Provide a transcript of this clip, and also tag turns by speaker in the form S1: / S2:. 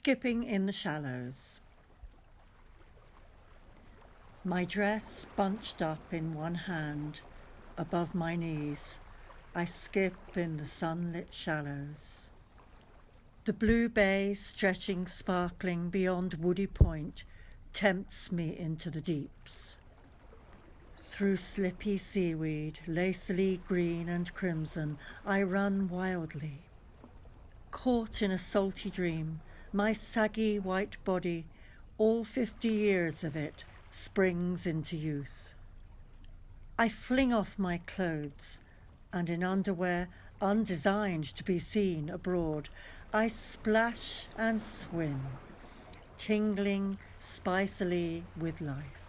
S1: skipping in the shallows. My dress bunched up in one hand, above my knees, I skip in the sunlit shallows. The blue bay, stretching sparkling beyond Woody Point, tempts me into the deeps. Through slippy seaweed, lacily green and crimson, I run wildly. Caught in a salty dream, my saggy white body, all 50 years of it, springs into youth. I fling off my clothes, and in underwear undesigned to be seen abroad, I splash and swim, tingling spicily with life.